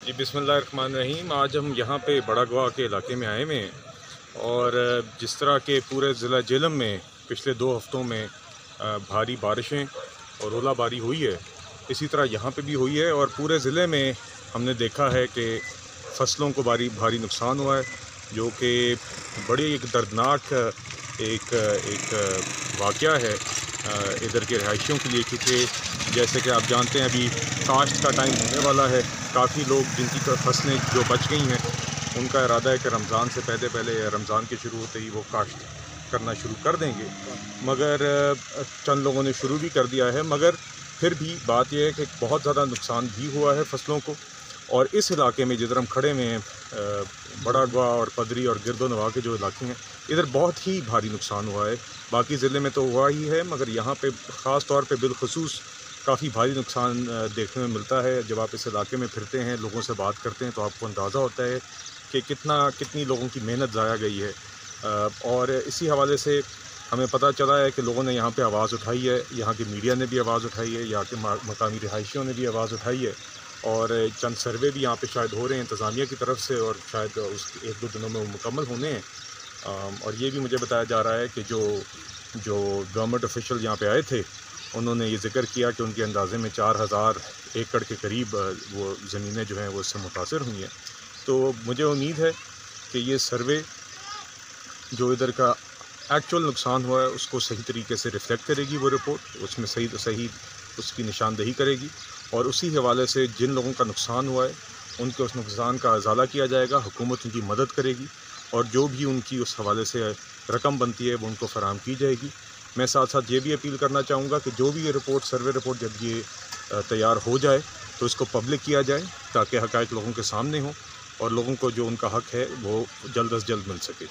جی بسم اللہ الرحمن الرحیم۔ آج ہم یہاں پہ بڑا گواہ کے علاقے میں آئے ہوئے ہیں، اور جس طرح کے پورے ضلع جہلم میں پچھلے 2 ہفتوں میں بھاری بارشیں اور اولہ باری ہوئی ہے، اسی طرح یہاں پہ بھی ہوئی ہے، اور پورے ضلع میں ہم نے دیکھا ہے کہ فصلوں کو بھاری نقصان ہوا ہے، جو کہ بڑی ایک دردناک ایک واقعہ ہے ادھر کے رہائشیوں کے لیے، کیونکہ جیسے کہ آپ جانتے ہیں ابھی کاشت کا ٹائم ہونے والا ہے۔ کافی لوگ جن کی فصلیں جو بچ گئی ہیں ان کا ارادہ ہے کہ رمضان سے پہلے رمضان کے شروع ہوتے ہی وہ کاشت کرنا شروع کر دیں گے، مگر چند لوگوں نے شروع بھی کر دیا ہے، مگر پھر بھی بات یہ ہے کہ بہت زیادہ نقصان بھی ہوا ہے فصلوں کو۔ اور اس علاقے میں جدھر ہم کھڑے ہوئے ہیں بڑا گواہ اور پدری اور گرد و نواح کے جو علاقے ہیں، ادھر بہت ہی بھاری نقصان ہوا ہے۔ باقی ضلع میں تو ہوا ہی ہے، مگر یہاں پہ خاص طور پہ بالخصوص کافی بھاری نقصان دیکھنے میں ملتا ہے۔ جب آپ اس علاقے میں پھرتے ہیں، لوگوں سے بات کرتے ہیں، تو آپ کو اندازہ ہوتا ہے کہ کتنی لوگوں کی محنت ضائع گئی ہے۔ اور اسی حوالے سے ہمیں پتہ چلا ہے کہ لوگوں نے یہاں پہ آواز اٹھائی ہے، یہاں کی میڈیا نے بھی آواز اٹھائی ہے، یہاں کے مقامی رہائشیوں نے بھی آواز اٹھائی ہے، اور چند سروے بھی یہاں پہ شاید ہو رہے ہیں انتظامیہ کی طرف سے، اور شاید اس 1-2 دنوں میں وہ مکمل ہونے ہیں۔ اور یہ بھی مجھے بتایا جا رہا ہے کہ جو گورنمنٹ آفیشل یہاں پہ آئے تھے، انہوں نے یہ ذکر کیا کہ ان کے اندازے میں 4000 ایکڑ کے قریب وہ زمینیں جو ہیں وہ اس سے متاثر ہوئی ہیں۔ تو مجھے امید ہے کہ یہ سروے جو ادھر کا ایکچول نقصان ہوا ہے اس کو صحیح طریقے سے ریفلیکٹ کرے گی، وہ رپورٹ اس میں صحیح اس کی نشاندہی کرے گی، اور اسی حوالے سے جن لوگوں کا نقصان ہوا ہے ان کے اس نقصان کا ازالہ کیا جائے گا، حکومت ان کی مدد کرے گی، اور جو بھی ان کی اس حوالے سے رقم بنتی ہے وہ ان کو فراہم کی جائے گی۔ میں ساتھ ساتھ یہ بھی اپیل کرنا چاہوں گا کہ جو بھی یہ سروے رپورٹ جب یہ تیار ہو جائے تو اس کو پبلک کیا جائے، تاکہ حقائق لوگوں کے سامنے ہوں اور لوگوں کو جو ان کا حق ہے وہ جلد از جلد مل سکے۔